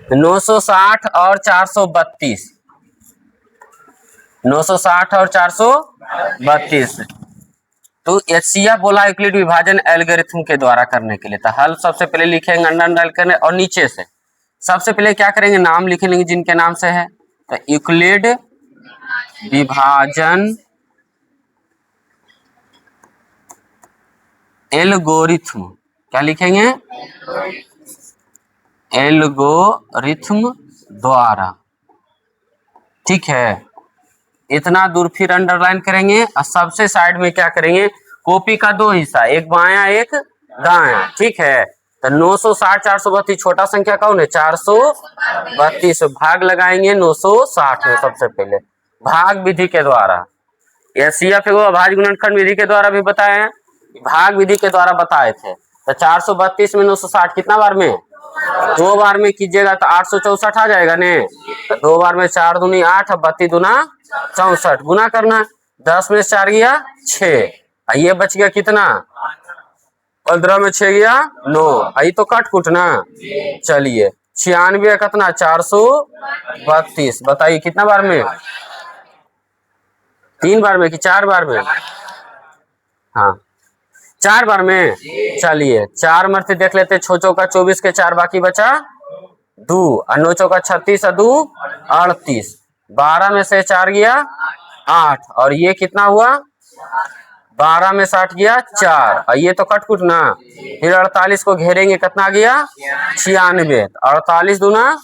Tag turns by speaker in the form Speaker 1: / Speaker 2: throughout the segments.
Speaker 1: 960 और 432, 960 और 432। तो HCF बोला यूक्लिड विभाजन एल्गोरिथम के द्वारा करने के लिए। तो हल सबसे पहले लिखेंगे अंडर करने, और नीचे से सबसे पहले क्या करेंगे, नाम लिख लेंगे जिनके नाम से है। तो यूक्लिड विभाजन एल्गोरिथम, क्या लिखेंगे, एल्गोरिथम द्वारा। ठीक है, इतना दूर फिर अंडरलाइन करेंगे और सबसे साइड में क्या करेंगे, कॉपी का दो हिस्सा, एक बायां एक दायां। ठीक है, तो 960 432 छोटा संख्या कौन है, 432, भाग लगाएंगे 960 में। सबसे पहले भाग विधि के द्वारा, HCF को अभाज्य गुणनखंड विधि के द्वारा भी बताए हैं, भाग विधि के द्वारा बताए थे। तो 432 में 960 कितना बार में, 2 बार में कीजिएगा तो 864 आ जाएगा ने। तो 2 बार में 4 दूनी 8, 32 दूना 64, गुना करना, 10 में 4 गया 6, ये बच गया कितना, 15 में 6 गया 9, आई तो कट कुट ना। चलिए 96 कितना, 432, बताइए कितना बार में, 3 बार में कि 4 बार में, हाँ 4 बार में। चलिए 4 मरते देख लेते, 6 चौका 24 के 4 बाकी बचा 2, और 9 चौका 36 और 2 38, 12 में से 4 गया 8, और ये कितना हुआ, 12 में 60 गया 4, और ये तो कटकुट ना। फिर 48 को घेरेंगे, कितना गया 96, 48 दूना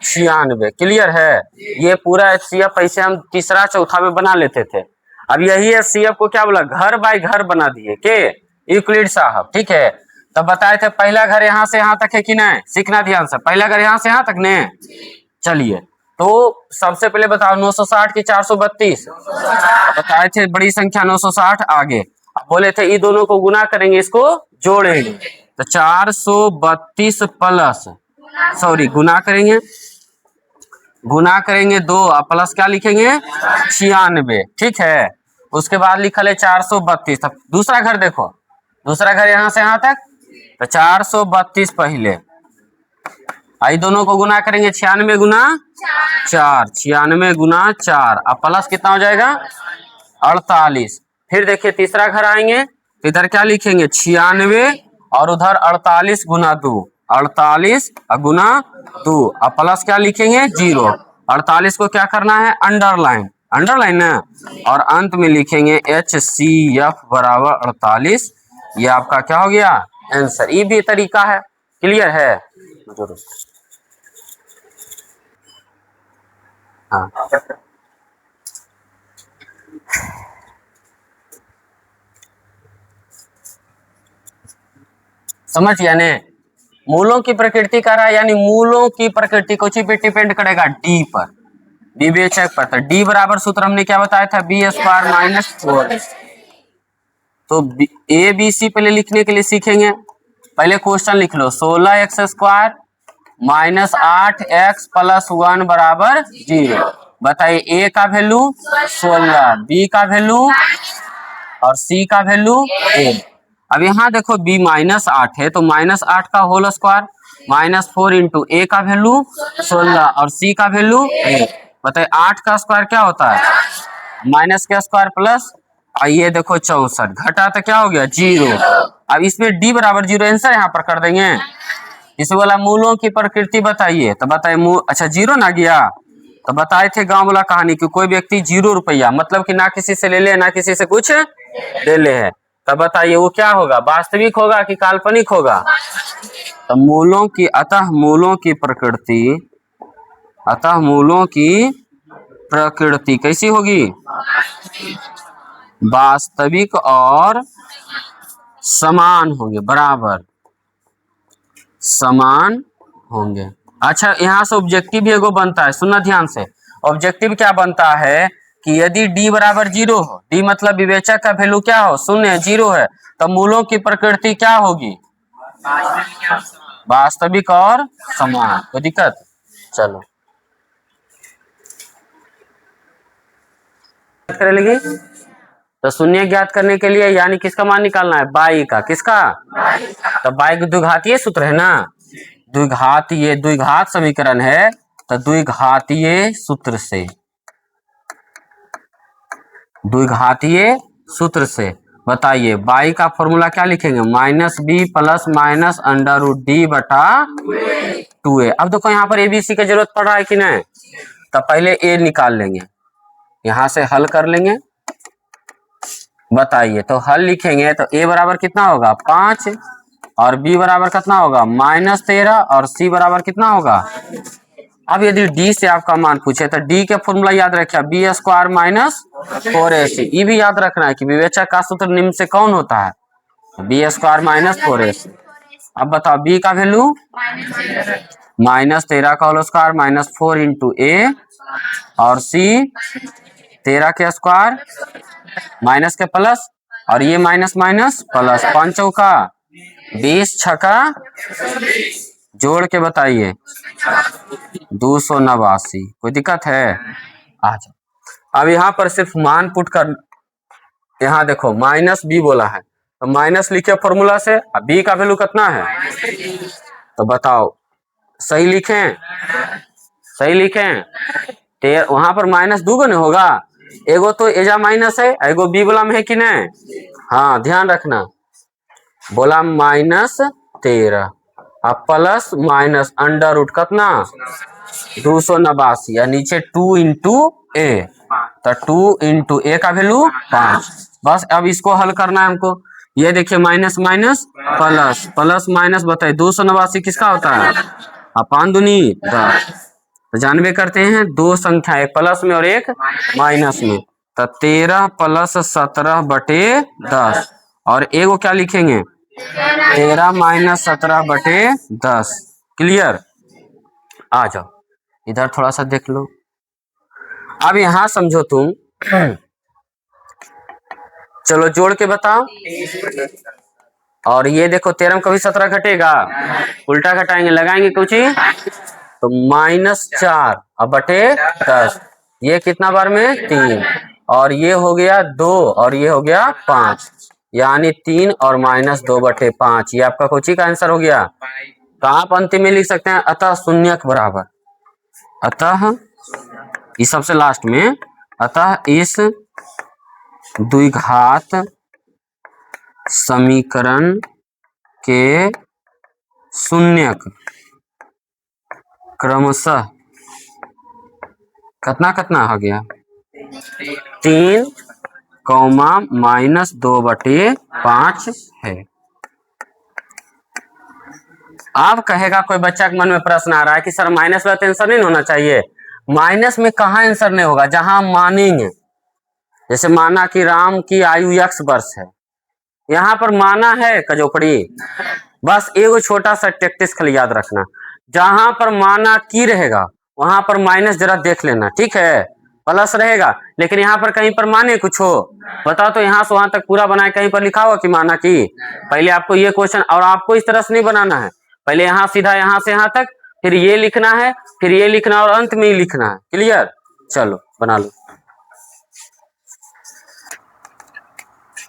Speaker 1: 96। क्लियर है, ये पूरा HCF ऐसे हम तीसरा चौथा में बना लेते थे। अब यही HCF को क्या बोला, घर बाय घर बना दिए के यूक्लिड साहब। ठीक है, तब बताए थे पहला घर यहाँ से यहाँ तक है कि नहीं, सीखना ध्यान से, पहला घर यहाँ से यहाँ तक ने। चलिए तो सबसे पहले बताओ 960 की 432, बताए थे बड़ी संख्या 960 आगे, अब बोले थे ये दोनों को गुना करेंगे, इसको जोड़ेंगे। तो 432 प्लस, सॉरी गुना करेंगे, गुना करेंगे 2 और प्लस क्या लिखेंगे 96। ठीक है, उसके बाद लिखा है 432। तब दूसरा घर देखो, दूसरा घर यहाँ से यहाँ तक, तो 432 पहले, आई दोनों को गुना करेंगे, 96 गुना 4, 96 गुना 4, अब प्लस कितना हो जाएगा 48। फिर देखिए तीसरा घर आएंगे, तो इधर क्या लिखेंगे 96 और उधर 48 गुना 2, 48 गुना 2, अब प्लस क्या लिखेंगे 0। 48 को क्या करना है अंडरलाइन, अंडरलाइन ना, और अंत में लिखेंगे HCF बराबर 48। ये आपका क्या हो गया आंसर। ये भी तरीका है, क्लियर है। हाँ समझ गया ने, मूलों की प्रकृति का रहा, यानी मूलों की प्रकृति कुछ पे डिपेंड करेगा डी पर, विवेचक पर। तो डी बराबर सूत्र हमने क्या बताया था, बी स्क्वायर माइनस 4। तो ए बी सी पहले लिखने के लिए सीखेंगे, पहले क्वेश्चन लिख लो, 16x square minus 8x plus 1 बराबर 0। बताइए ए का वैल्यू 16, बी का वैल्यू और सी का वैल्यू 8। अब यहाँ देखो b -8 है, तो -8 का होल स्क्वायर -4 इंटू ए का वैल्यू 16 और सी का वैल्यू 8। बताइए 8 का स्क्वायर क्या होता है, माइनस का स्क्वायर प्लस, और ये देखो 64, घटा तो क्या हो गया 0। अब इसमें d बराबर 0 आंसर यहाँ पर कर देंगे। इसे बोला मूलों की प्रकृति बताइए, तो बताइए अच्छा 0 ना गया। तो बताए थे गांव वाला कहानी कि कोई व्यक्ति 0 रुपया, मतलब कि ना किसी से ले ले ना किसी से कुछ ले ले है, तब बताइए वो क्या होगा, वास्तविक होगा कि काल्पनिक होगा। तो मूलों की, अतः मूलों की प्रकृति, अतः मूलों की प्रकृति कैसी होगी, वास्तविक और समान होंगे, बराबर समान होंगे। अच्छा यहाँ से ऑब्जेक्टिव भी एगो बनता है, सुनना ध्यान से। ऑब्जेक्टिव क्या बनता है कि यदि d बराबर 0 हो, d मतलब विवेचक का वैल्यू क्या हो, 0 0 है, तो मूलों की प्रकृति क्या होगी, वास्तविक और समान। कोई दिक्कत, चलो करे लगी। तो शून्य ज्ञात करने के लिए यानी किसका मान निकालना है, बाई का, किसका, तो बाई की द्विघातीय सूत्र है ना, द्विघातीय द्विघात समीकरण है, तो द्विघातीय सूत्र से, द्विघातीय सूत्र से बताइए बाई का फॉर्मूला क्या लिखेंगे, minus B plus minus under root D बटा 2a। अब देखो यहाँ पर एबीसी की जरूरत पड़ रहा है कि नहीं, तो पहले ए निकाल लेंगे, यहां से हल कर लेंगे। बताइए, तो हल लिखेंगे तो a बराबर कितना होगा 5 और b बराबर कितना होगा -13 और c बराबर कितना होगा। अब यदि d से आपका मान पूछे तो d के फॉर्मूला याद रखिए, बी स्क्वायर माइनस 4ac। ये भी याद रखना है कि विवेचक का सूत्र निम्न से कौन होता है, बी स्क्वायर माइनस 4ac। अब बताओ b का वैल्यू -13 का होल स्क्वायर माइनस 4 इंटू ए और c 13 के स्क्वायर माइनस के प्लस और ये माइनस माइनस प्लस, 5 चौका 20 छका जोड़ के बताइए 289। कोई दिक्कत है? आ जाओ। अब यहाँ पर सिर्फ मान पुट कर, यहाँ देखो माइनस बी बोला है तो माइनस लिखे फॉर्मूला से। अब बी का वैल्यू कितना है, तो बताओ सही लिखें, सही लिखें। वहां पर माइनस दुगुने होगा, एगो तो एजा माइनस है, एगो बी बोला में है कि नहीं। हाँ ध्यान रखना, बोला -13 अब प्लस माइनस अंडर रूट कितना 289 या नीचे 2 इंटू ए, तो 2 इंटू ए का वैल्यू 5। बस अब इसको हल करना है हमको। ये देखिए minus minus plus, plus minus बताइए 289 किसका होता है, अपान दूनी 10। तो जानबे करते हैं दो संख्या, एक प्लस में और एक माइनस में, तो 13 प्लस 17 बटे 10 और एगो क्या लिखेंगे 13 माइनस 17 बटे 10। क्लियर? आ जाओ इधर थोड़ा सा देख लो। अब यहां समझो तुम, चलो जोड़ के बताओ। और ये देखो 13 में कभी 17 घटेगा, उल्टा घटाएंगे, लगाएंगे कुछ ही, तो -4 अब बटे 10। ये कितना बार में 3 और ये हो गया 2 और ये हो गया 5, यानी 3 और -2 बटे 5। ये आपका कोची का आंसर हो गया। तो आप अंतिम में लिख सकते हैं अतः शून्य के बराबर, अतः इस सबसे लास्ट में, अतः इस द्विघात समीकरण के शून्यक क्रमशः कितना कितना हो गया 3, -2 बटे 5 है। अब कहेगा कोई बच्चा के मन में प्रश्न आ रहा है कि सर माइनस वाला आंसर नहीं होना चाहिए। माइनस में कहाँ आंसर नहीं होगा, जहां मानेंगे। जैसे माना कि राम की आयु x वर्ष है, यहाँ पर माना है कजोपड़ी, बस एगो छोटा सा टेक्टिक्स खाली याद रखना, जहां पर माना की रहेगा वहां पर माइनस जरा देख लेना, ठीक है, प्लस रहेगा। लेकिन यहाँ पर कहीं पर माने कुछ हो, बताओ तो यहाँ से वहां तक पूरा बनाए, कहीं पर लिखा हुआ कि माना की। पहले आपको ये क्वेश्चन, और आपको इस तरह से नहीं बनाना है, पहले यहाँ सीधा यहाँ से यहाँ तक, फिर ये लिखना है, फिर ये लिखना और अंत में ही लिखना है। क्लियर? चलो बना लो,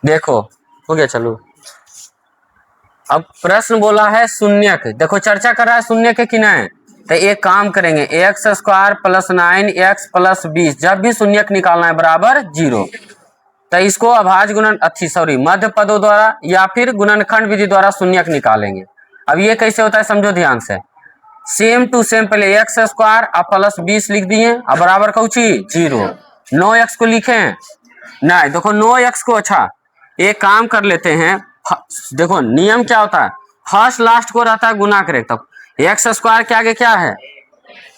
Speaker 1: देखो हो गया। चलो अब प्रश्न बोला है शून्यक, देखो चर्चा कर रहा है शून्यक कि नहीं, तो एक काम करेंगे x square plus 9x plus 20, जब भी शून्यक निकालना है बराबर 0, तो इसको अभाज्य गुणन मध्य पदों द्वारा या फिर गुणनखंड विधि द्वारा शून्यक निकालेंगे। अब ये कैसे होता है समझो ध्यान से, सेम टू सेम, पहले एक्स स्क्वायर अब प्लस 20 लिख दिए, अब बराबर कौची 0, 9x को लिखें नहीं, देखो 9x को, अच्छा एक काम कर लेते हैं, देखो नियम क्या होता है, फर्स्ट लास्ट को रहता है गुना करे, तब एक्स स्क्वायर के आगे क्या है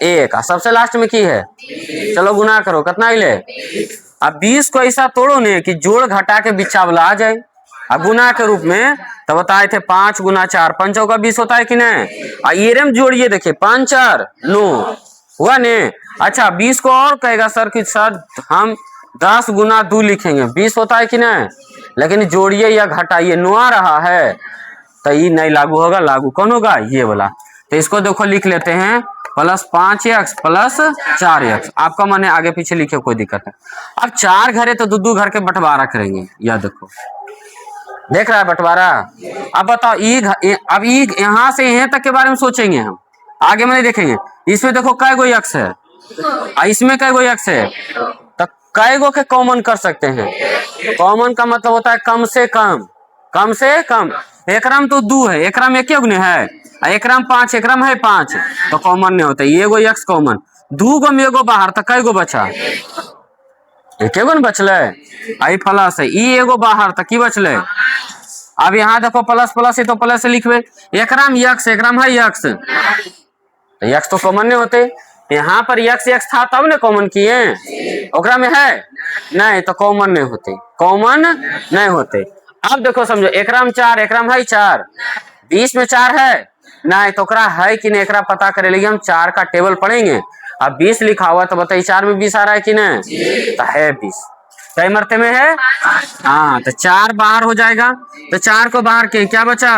Speaker 1: 1, सबसे लास्ट में की है, चलो गुना करो कितना ले। अब 20 को ऐसा तोड़ो नहीं कि जोड़ घटा के बिच्छा वाला आ जाए, अब गुना के रूप में तो बताए थे 5 गुना 4, 5 का 20 होता है कि नहीं। ये में जोड़िए, देखिए 5 4 9 हुआ ने। अच्छा 20 को और कहेगा सर कि सर हम 10 गुना 2 लिखेंगे, 20 होता है कि नहीं, लेकिन जोड़िए या घटाइए 9 आ रहा है, तो ये नहीं लागू होगा, लागू कौन होगा ये वाला। तो इसको देखो लिख लेते हैं प्लस 5x प्लस 4x, आपका मन है आगे पीछे लिखे कोई दिक्कत है। अब 4 घर है तो 2 घर के बंटवारा करेंगे, या देखो देख रहा है बंटवारा। अब बताओ अब ई यहाँ से यहाँ तक के बारे में सोचेंगे हम, आगे में नहीं देखेंगे। इसमें देखो कै गो एक्स है, इसमें कै गो एक्स है, तो कै गो के कॉमन कर सकते हैं। कॉमन का मतलब होता है कम से कम, कम से कम। एकराम तो 2 है, एकराम एक गुने है, एकराम 5, एकराम है 5, तो कॉमन नहीं होता। ये गो एक्स कॉमन, 2 गो में एगो बाहर, तो कै गो बचा? एक गो न बचल, आई प्लस है, ई एगो बाहर, तो की बचल? अब यहाँ देखो प्लस प्लस है तो प्लस से लिखबे। एकराम यक्स, एकराम है यक्स, तो यक्स तो कॉमन नहीं होते। यहाँ पर यक्स यक्स था तब ने कॉमन किए, ओकरा में है नहीं, तो कॉमन नहीं होते, कॉमन नहीं होते। अब देखो समझो, एकराम 4, एकराम है 4, 20 में 4 है नहीं, तो ओकरा है कि नहीं एकरा पता करे लगे हम 4 का टेबल पढ़ेंगे। अब 20 लिखा हुआ तो बताइए 4 में 20 आ रहा है कि नहीं, तो है 20। कई मरते में है, हाँ, तो 4 बाहर हो जाएगा, तो 4 को बाहर के क्या बचा?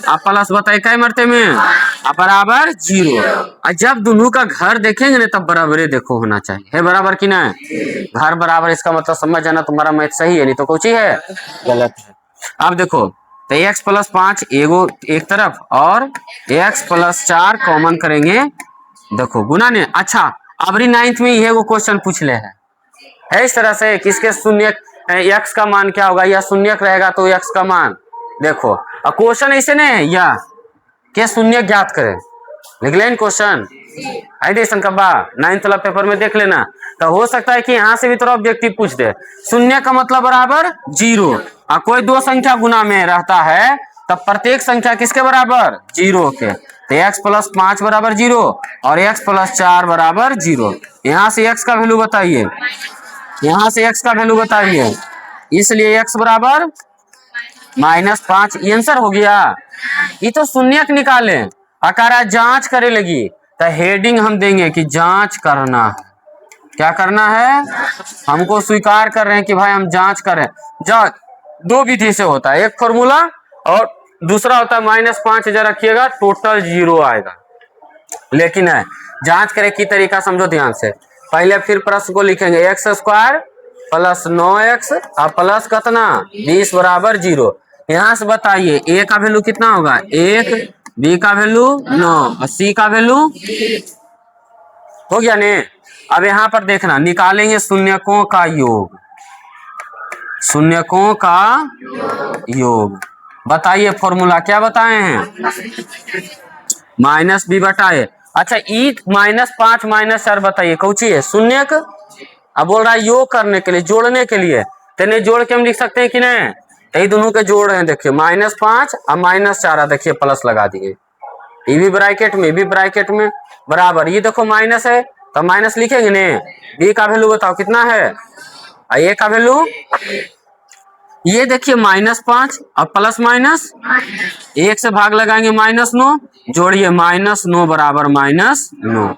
Speaker 1: आप प्लस बताइए कई मरते में, आप बराबर 0। और जब दोनों का घर देखेंगे ना तब बराबरे देखो होना चाहिए, है बराबर कि नहीं? घर बराबर, इसका मतलब समझ जाना तुम्हारा मैथ सही है, नहीं तो कुछ ही है गलत है। अब देखो, तो x + 5 एगो एक तरफ और x + 4 कॉमन करेंगे, देखो गुना ने। अच्छा, अबरी 9th में ये वो क्वेश्चन पूछ ले है इस तरह से, किसके शून्य x का मान क्या होगा, या शून्य रहेगा तो x का मान देखो। और क्वेश्चन ऐसे नहीं है या क्या शून्य ज्ञात करें, लिख लें क्वेश्चन आइडेशन का बा 9th वाला पेपर में देख लेना। तो हो सकता है कि यहाँ से भी थोड़ा ऑब्जेक्टिव पूछ दे। शून्य का मतलब बराबर 0, और कोई दो संख्या गुना में रहता है तब प्रत्येक संख्या किसके बराबर? 0 के। तो x + 5 बराबर 0 और x + 4 बराबर 0। यहाँ से x का वैल्यू बताइए, यहाँ से x का वैल्यू बताइए, इसलिए x बराबर -5, ये आंसर हो गया। ये तो शून्य निकाले, अकारा जांच करे लगी, तो हेडिंग हम देंगे कि जांच करना है। क्या करना है? हमको स्वीकार कर रहे हैं कि भाई हम जांच करें। जांच 2 विधि से होता है, एक फॉर्मूला और दूसरा होता है -5 जरा रखिएगा, टोटल 0 आएगा। लेकिन है जांच करे की तरीका समझो ध्यान से। पहले फिर प्रश्न को लिखेंगे x² + 9x और प्लस कितना 20 बराबर 0। यहाँ से बताइए a का वैल्यू कितना होगा 1, b का वैल्यू 9 और c का वैल्यू हो गया ने। अब यहाँ पर देखना, निकालेंगे शून्यकों का योग, शून्यकों का योग। बताइए फॉर्मूला क्या बताए हैं? -b बटाए। अच्छा, ई -5 -4 बताइए कौची है? शून्य। अब बोल रहा है योग करने के लिए, जोड़ने के लिए, तेने जोड़ के हम लिख सकते हैं कि नहीं? यही दोनों के जोड़ हैं, देखिए -5 और -4, देखिए प्लस लगा दिए, ये भी ब्रैकेट में, ये भी ब्रैकेट में बराबर। ये देखो माइनस है तो माइनस लिखेंगे ने। बी का वैल्यू बताओ कितना है, और ए का वैल्यू ये देखिए -5 और प्लस माइनस 1 से भाग लगाएंगे -9, जोड़िए -9 बराबर -9।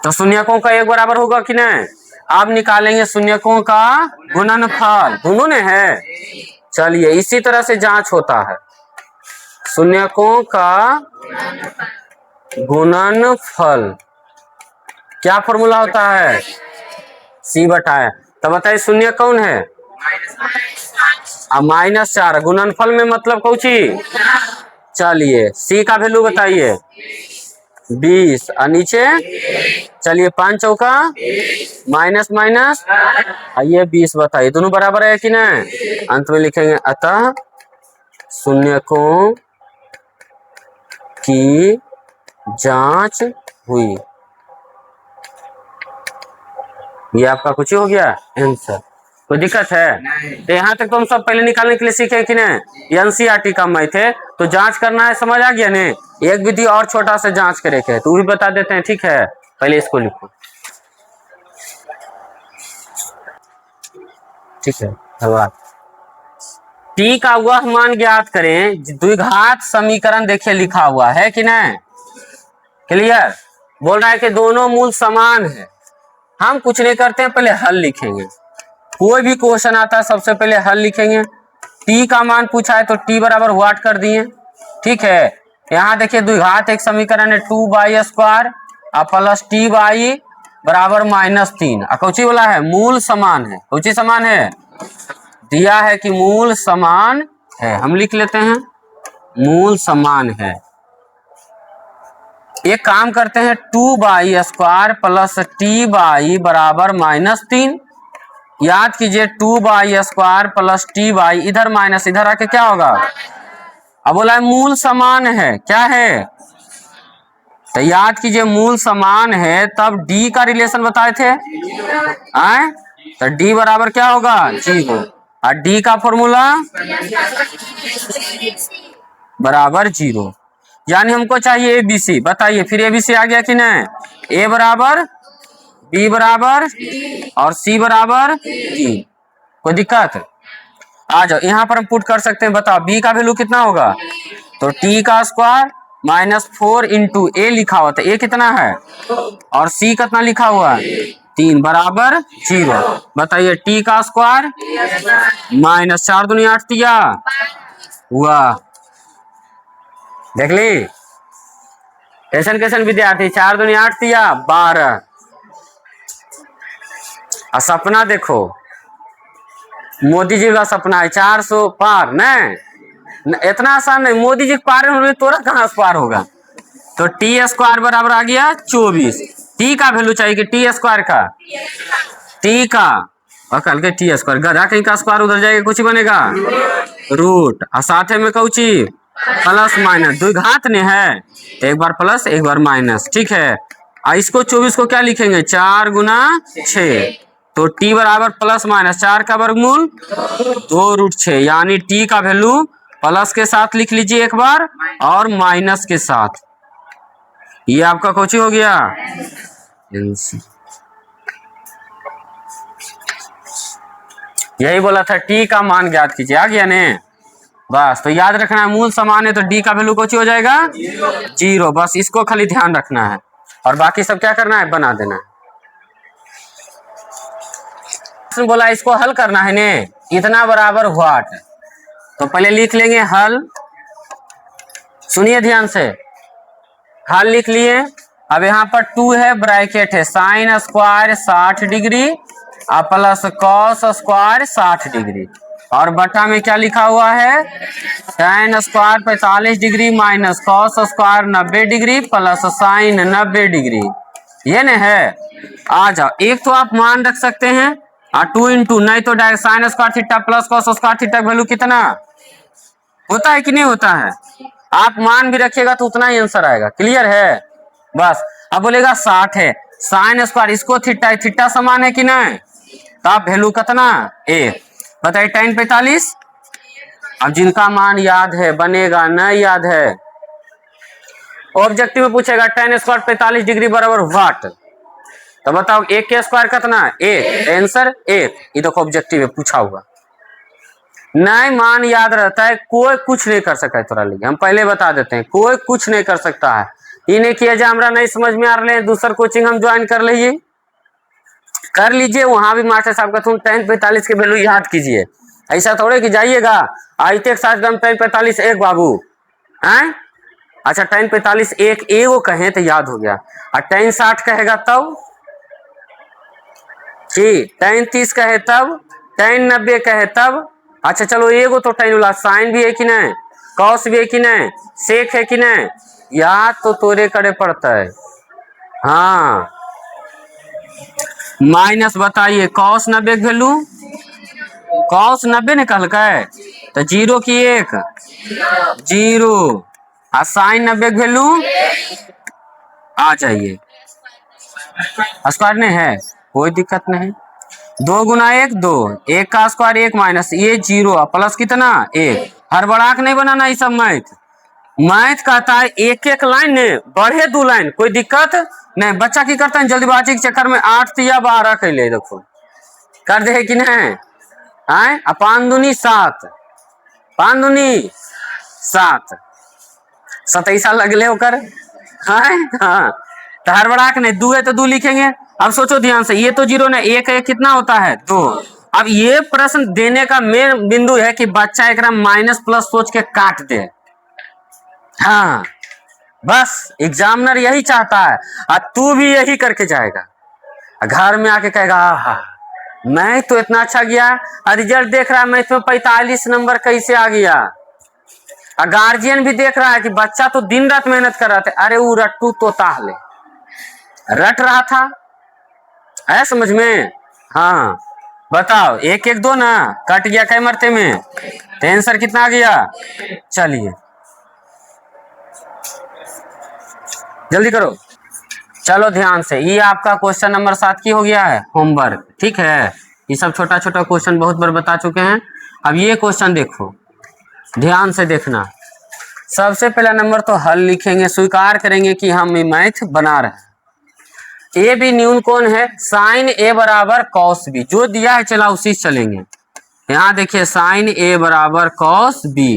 Speaker 1: तो शून्यकों का एक बराबर होगा कि नहीं? अब निकालेंगे शून्यकों का गुणनफल, दोनों ने है। चलिए इसी तरह से जांच होता है, शून्यकों का गुणनफल क्या फॉर्मूला होता है? c बटाए। तो बताइए शून्य कौन है? अब -4 गुणनफल में मतलब कौची? चलिए c का वैल्यू बताइए 20 और नीचे चलिए 5 चौका माइनस माइनस, ये 20 बताइए दोनों बराबर है कि नहीं? अंत में लिखेंगे अतः शून्यकों की जांच हुई। ये आपका कुछ हो गया आंसर, कोई दिक्कत है? तो यहाँ तक तो हम सब पहले निकालने के लिए सीखे कि नहीं? एनसीईआरटी का मैथ है तो जांच करना है, समझ आ गया ने? एक विधि और छोटा सा जांच करे के तो भी बता देते हैं, ठीक है? पहले इसको लिखो, ठीक है? धन्यवाद। टी का वह मान ज्ञात करें, द्विघात समीकरण देखिए लिखा हुआ है कि नहीं? क्लियर? बोल रहा है कि दोनों मूल समान है। हम कुछ नहीं करते हैं, पहले हल लिखेंगे। कोई भी क्वेश्चन आता है सबसे पहले हल लिखेंगे। टी का मान पूछा है तो टी बराबर व्हाट कर दिए, ठीक है? यहाँ देखिए द्विघात एक समीकरण है 2y² और प्लस ty बराबर -3। कौची वाला है? मूल समान है। कौची समान है? दिया है कि मूल समान है, हम लिख लेते हैं मूल समान है। एक काम करते हैं, 2/² प्लस t बराबर -3। याद कीजिए 2/² प्लस t इधर माइनस इधर आके क्या होगा, अब बोला है मूल समान है, क्या है, तो याद कीजिए मूल समान है, तब d का रिलेशन बताए थे, आए तो d बराबर क्या होगा 0, और d का फॉर्मूला बराबर 0। यानी हमको चाहिए ABC, बताइए फिर ABC आ गया कि नहीं, A बराबर B बराबर और C बराबर 3, कोई दिक्कत, आ जाओ यहाँ पर हम पुट कर सकते हैं, बताओ B का वैल्यू कितना होगा, तो t का स्क्वायर -4 इंटू A लिखा हुआ था, A कितना है और C कितना लिखा हुआ है 3 बराबर 0। बताइए t का स्क्वायर -4 दूनी 8 दिया हुआ, देख ली कैसन कैसन विद्यार्थी, 4 दूनी 8 दिया 12। और सपना देखो, मोदी जी का सपना है 400 पार, नहीं इतना आसान नहीं, मोदी जी पार होने तोरा कहां से पार होगा, तो t² बराबर आ गया 24। t का वैल्यू चाहिए कि t² का, t का और कल के t², गधा कहीं का स्क्वायर उधर जाएगा कुछ बनेगा रूट, और साथ में कौची प्लस माइनस दो घात ने है, एक बार प्लस एक बार माइनस, ठीक है। इसको 24 को क्या लिखेंगे 4 गुना 6, तो t बराबर प्लस माइनस 4 का वर्गमूल 2√6, यानी t का वैल्यू प्लस के साथ लिख लीजिए एक बार और माइनस के साथ, ये आपका कोची हो गया यही बोला था t का मान ज्ञात कीजिए, आ गया ने, बस तो याद रखना है मूल समान है तो d का वैल्यू कोची हो जाएगा 0, बस इसको खाली ध्यान रखना है और बाकी सब क्या करना है बना देना है। बोला इसको हल करना है ने, इतना बराबर व्हाट, तो पहले लिख लेंगे हल, सुनिए ध्यान से, हल लिख लिए। अब यहाँ पर 2 है, ब्रैकेट है sin स्क्वायर 60 डिग्री और प्लस cos स्क्वायर 60 डिग्री, और बटा में क्या लिखा हुआ है tan square 45 degree minus cos square 90 degree plus sin 90 degree, ये न है। आ जाओ, एक तो आप मान रख सकते हैं और 2 इंटू, नहीं तो direct sin square theta plus cos square theta value कितना होता है कि नहीं होता है, आप मान भी रखिएगा तो उतना ही आंसर आएगा, क्लियर है। बस अब बोलेगा 60 है, साइन स्क्वायर इसको थीटा, थीटा समान है कि नहीं, तो आप वैल्यू कितना 1, बताइए tan 45। अब जिनका मान याद है बनेगा, नहीं याद है ऑब्जेक्टिव में पूछेगा tan स्क्वायर 45 डिग्री बराबर व्हाट, तो बताओ 1 के स्क्वायर कितना 1, आंसर 1, ये देखो ऑब्जेक्टिव में पूछा हुआ, नहीं मान याद रहता है कोई कुछ नहीं कर सकता है तोरा लिए, हम पहले बता देते हैं कोई कुछ नहीं कर सकता है, इन्हें किया जाए हमारा नहीं समझ में आ रहे हैं, दूसर कोचिंग हम ज्वाइन कर लीजिए, कर लीजिए, वहां भी मास्टर साहब का तुम tan 45 के वैल्यू याद कीजिए, ऐसा थोड़े कि जाइएगा आइते एक साथ tan 45 1 बाबू हैं, अच्छा tan 45 1 एगो कहे तो याद हो गया, और tan 60 कहेगा तब जी, tan 30 कहे तब, tan 90 कहे तब, अच्छा चलो एगो तो tan वाला साइन भी है कि नहीं, कॉस भी है कि नहीं, सेक है कि नहीं, याद तो तोरे करे पड़ता है। हाँ माइनस बताइए cos 90 वैल्यू, cos 90 ने कहल है तो 0 की 1 0, और साइन 90 वैल्यू आ जाइए, स्क्वायर ने है कोई दिक्कत नहीं, 2 गुना 1 2, 1 का स्क्वायर 1 माइनस ये 0 प्लस कितना 1, हड़बड़ाक नहीं बनाना ये सब मैथ, मैथ कहता है एक एक लाइन ने बढ़े 2 लाइन, कोई दिक्कत नहीं, बच्चा की करता है जल्दबाजी के चक्कर में 8 या 12 कर ले, देखो कर दे कि नहीं, आए 5 दूनी 7, 5 दूनी 7, 27 लगले होकर, हाँ तो हड़बड़ाक नहीं, 2 है तो 2 लिखेंगे। अब सोचो ध्यान से, ये तो 0 ना, 1 है कितना होता है 2, अब ये प्रश्न देने का मेन बिंदु है कि बच्चा एक माइनस प्लस सोच के काट दे, हाँ बस एग्जामिनर यही चाहता है, और तू भी यही करके जाएगा, घर में आके कहेगा हाँ मैं तो इतना अच्छा गया, रिजल्ट देख रहा है मैथ में 45 नंबर कैसे आ गया। गार्जियन भी देख रहा है कि बच्चा तो दिन रात मेहनत कर रहा था। अरे वो रट्टू तो ताहले रट रहा था, है समझ में। हाँ बताओ, एक एक दो ना कट गया कई मरते में, तो आंसर कितना आ गया। चलिए जल्दी करो, चलो ध्यान से। ये आपका क्वेश्चन नंबर 7 की हो गया है होमवर्क, ठीक है। ये सब छोटा छोटा क्वेश्चन बहुत बार बता चुके हैं। अब ये क्वेश्चन देखो, ध्यान से देखना। सबसे पहला नंबर तो हल लिखेंगे, स्वीकार करेंगे कि हम मैथ बना रहे हैं। ए बी न्यून कौन है, साइन ए बराबर कॉस बी, जो दिया है चला उसी से चलेंगे। यहाँ देखिए साइन ए बराबर कॉस बी,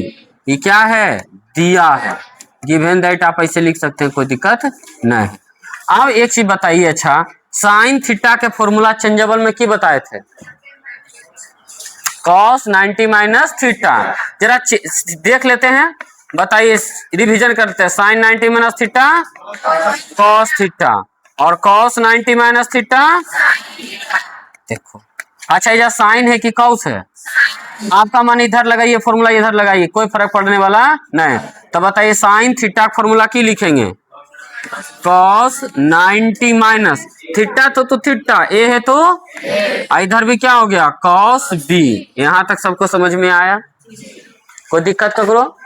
Speaker 1: ये क्या है, दिया है, गिवन दैट आप ऐसे लिख सकते हैं, कोई दिक्कत नहीं। अब एक चीज बताइए, अच्छा साइन थीटा के फॉर्मूला चेंजेबल में की बताए थे, कॉस 90 माइनस थीटा। जरा देख लेते हैं, बताइए, रिवीजन करते हैं। Sine 90 minus theta cos theta, और कॉस 90 माइनस थीटा, देखो अच्छा ये साइन है कि कॉस है, आपका मन इधर लगाइए, फॉर्मूला इधर लगाइए, कोई फर्क पड़ने वाला नहीं। तो बताइए साइन थीटा फॉर्मूला की लिखेंगे, कॉस 90 माइनस थीटा, तो थीटा ए है, तो इधर भी क्या हो गया कॉस बी। यहां तक सबको समझ में आया, कोई दिक्कत तो करो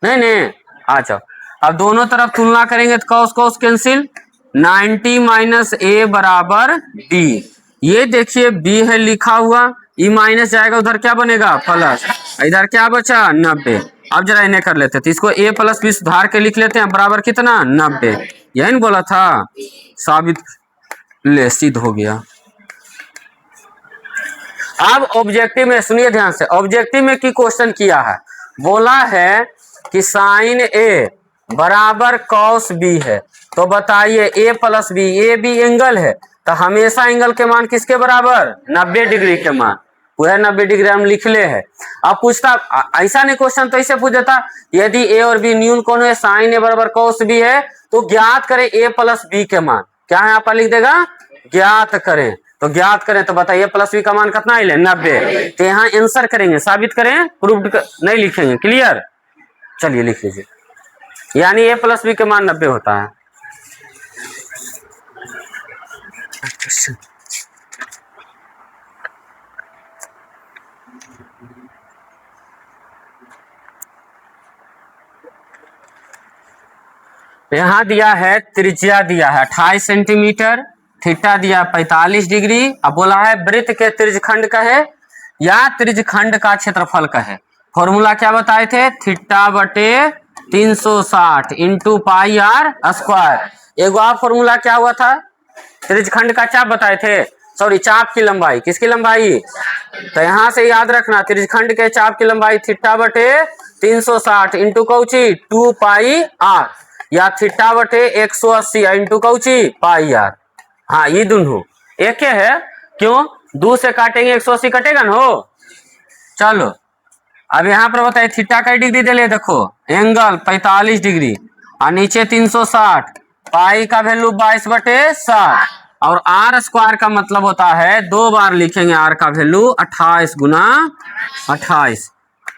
Speaker 1: नहीं नहीं। आ जाओ, अब दोनों तरफ तुलना करेंगे तो कॉस कॉस कैंसिल, 90 माइनस ए बराबर बी। ये देखिए बी है लिखा हुआ, ई माइनस जाएगा उधर क्या बनेगा प्लस, इधर क्या बचा 90। अब जरा इन्हें कर लेते हैं, तो इसको a प्लस बी सुधार के लिख लेते हैं, बराबर कितना 90। यही नहीं बोला था, साबित ले सिद्ध हो गया। अब ऑब्जेक्टिव में सुनिए ध्यान से, ऑब्जेक्टिव में की क्वेश्चन किया है, बोला है कि साइन ए बराबर कॉस बी है, तो बताइए A plus B, A B angle है, तो हमेशा एंगल के मान किसके बराबर 90 डिग्री के मान, वह 90 डिग्री हम लिख ले है। अब पूछता ऐसा नहीं, क्वेश्चन तो ऐसे पूछ देता, यदि ए और बी न्यून कौन है, साइन ए बराबर कॉस बी है, तो ज्ञात करें ए प्लस बी के मान, क्या है आप लिख देगा ज्ञात करें, तो ज्ञात करें, तो बताइए प्लस बी का मान कितना है 90। तो यहाँ आंसर करेंगे, साबित करें, प्रूफ नहीं लिखेंगे, क्लियर। चलिए लिख लीजिए, यानी ए प्लस बी के मान 90 होता है। यहाँ दिया है त्रिज्या दिया है 28 सेंटीमीटर, थीटा दिया 45 डिग्री। अब बोला है वृत्त के त्रिज्यखंड का है या त्रिज्यखंड का क्षेत्रफल का है। फॉर्मूला क्या बताए थे, थीटा बटे 360 इंटू पाई आर स्क्वायर। एक बार फॉर्मूला क्या हुआ था, त्रिज्यखंड का चाप बताए थे, सॉरी चाप की लंबाई, किसकी लंबाई, तो यहां से याद रखना त्रिज्यखंड के चाप की लंबाई थीटा बटे 360 इंटू कौची 2 पाई आर, या थीटा बटे 180 इंटू कौची पाई आर। हाँ ये दोनों एक है, क्यों 2 से काटेंगे 180 कटेगा ना हो। चलो अब यहाँ पर बताइए थीटा का डिग्री दे ले, देखो एंगल 45 डिग्री, और नीचे 360, पाई का वैल्यू 22 बटे 60, और आर स्क्वायर का मतलब होता है, दो बार लिखेंगे आर का वैल्यू 28 गुना 28।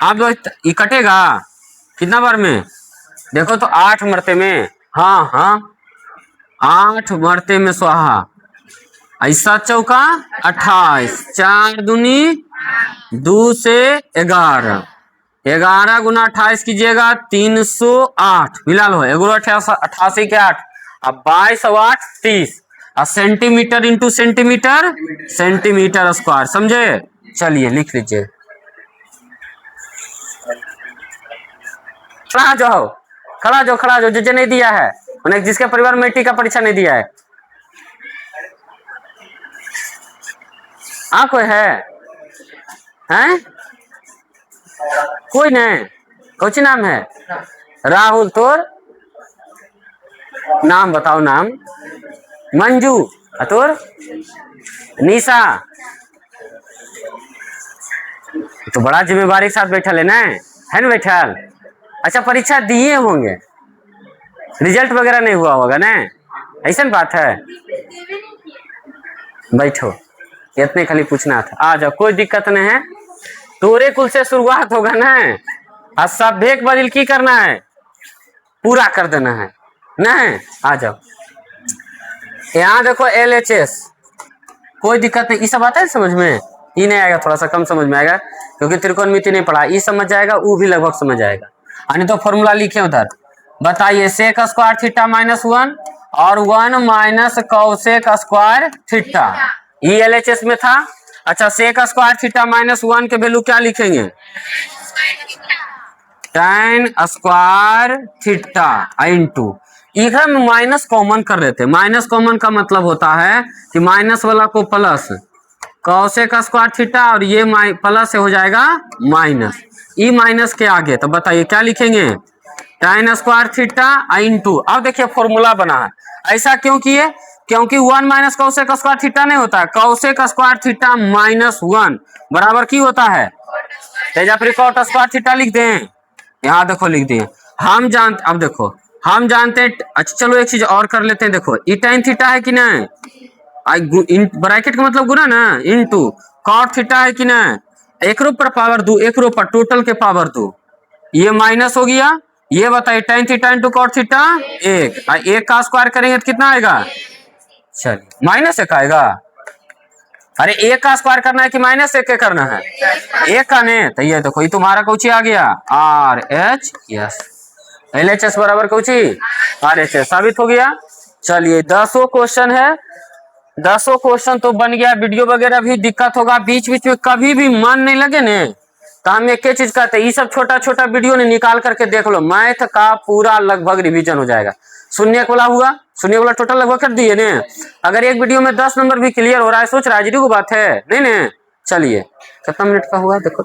Speaker 1: अब ये कटेगा कितना बार में, देखो तो 8 मरते में, हाँ हाँ 8 मरते में स्वाहा, ऐसा चौका 28, 4 दूनी 2 से 11, 11 गुना 28 कीजिएगा 308, मिला लो 88 के 8, अब 22 और 8 30, और centimetre into centimetre, centimetre square, समझे। चलिए लिख लीजिए, खड़ा जाओ खड़ा जाओ खड़ा जाओ, जो नहीं दिया है उन्हें, जिसके परिवार में मैट्रिक का परीक्षा नहीं दिया है, कोई है हैं, कोई नहीं, कौन नाम है, राहुल, तोर नाम बताओ, नाम मंजू, तोर निशा, तो बड़ा जिम्मेवारी के साथ बैठल है ना बैठल। अच्छा परीक्षा दिए होंगे, रिजल्ट वगैरह नहीं हुआ होगा ना, ऐसा बात है, बैठो इतने खाली पूछना था। आ जाओ, कोई दिक्कत नहीं है। तोरे कुल से शुरुआत होगा ना, और सभ्य बदल की करना है, पूरा कर देना है नहीं। आ जाओ, यहाँ देखो LHS, कोई दिक्कत नहीं। ये सब आता है समझ में? ये नहीं आएगा, थोड़ा सा कम समझ में आएगा क्योंकि त्रिकोणमिति नहीं पढ़ा। ये समझ जाएगा, वो भी लगभग समझ आएगा। यानी तो फॉर्मूला लिखे उधर, बताइए सेक स्क्वायर थीटा -1 और 1 माइनस कौसेक स्क्वायर थीटा, ये LHS में था। अच्छा, सेक स्क्वायर थीटा -1 के वैल्यू क्या लिखेंगे? tan स्क्वायर थीटा इंटू, इधर में माइनस कॉमन कर लेते हैं। माइनस कॉमन का मतलब होता है कि माइनस वाला को प्लस, कौसेक स्क्वायर थीटा और ये प्लस से हो जाएगा माइनस, ई माइनस के आगे। तो बताइए क्या लिखेंगे? tan स्क्वायर थीटा इंटू, अब देखिए फॉर्मूला बना है। ऐसा क्यों किए? क्योंकि 1 माइनस कौसेक स्क्वायर थीटा नहीं होता है, कौसेक स्क्वायर थीटा -1 बराबर की होता है? तेजा फिर कॉट स्क्वायर थीटा लिख दें, यहाँ देखो लिख दिए। हम जानते, अब देखो हम जानते हैं। अच्छा चलो एक चीज और कर लेते हैं, देखो ई tan थीटा है कि नहीं, ब्रैकेट का मतलब गुना ना, इनटू कॉट थीटा है कि नहीं, एक रूप पर पावर 2, एक रूप पर टोटल के पावर 2, ये माइनस हो गया। ये बताइए tan theta into cot theta 1, एक का स्क्वायर करेंगे तो कितना आएगा? चलिए -1 आएगा। अरे एक का स्क्वायर करना है कि -1 के करना है? एक का नहीं, तो ये देखो ये तुम्हारा कौची आ गया, RHS, LHS बराबर कौची RHS, साबित हो गया। चलिए 10 क्वेश्चन है, 10 क्वेश्चन तो बन गया। वीडियो वगैरह भी दिक्कत होगा, बीच बीच में कभी भी मन नहीं लगे ने तो हम एक चीज कहते हैं, ये सब छोटा छोटा वीडियो ने निकाल करके देख लो, मैथ का पूरा लगभग रिवीजन हो जाएगा। शून्य वाला हुआ, शून्य वाला टोटल लगभग कर दिए ने। अगर एक वीडियो में 10 नंबर भी क्लियर हो रहा है, सोच रहा है, को बात है नहीं ने। चलिए कितना मिनट का हुआ देखो।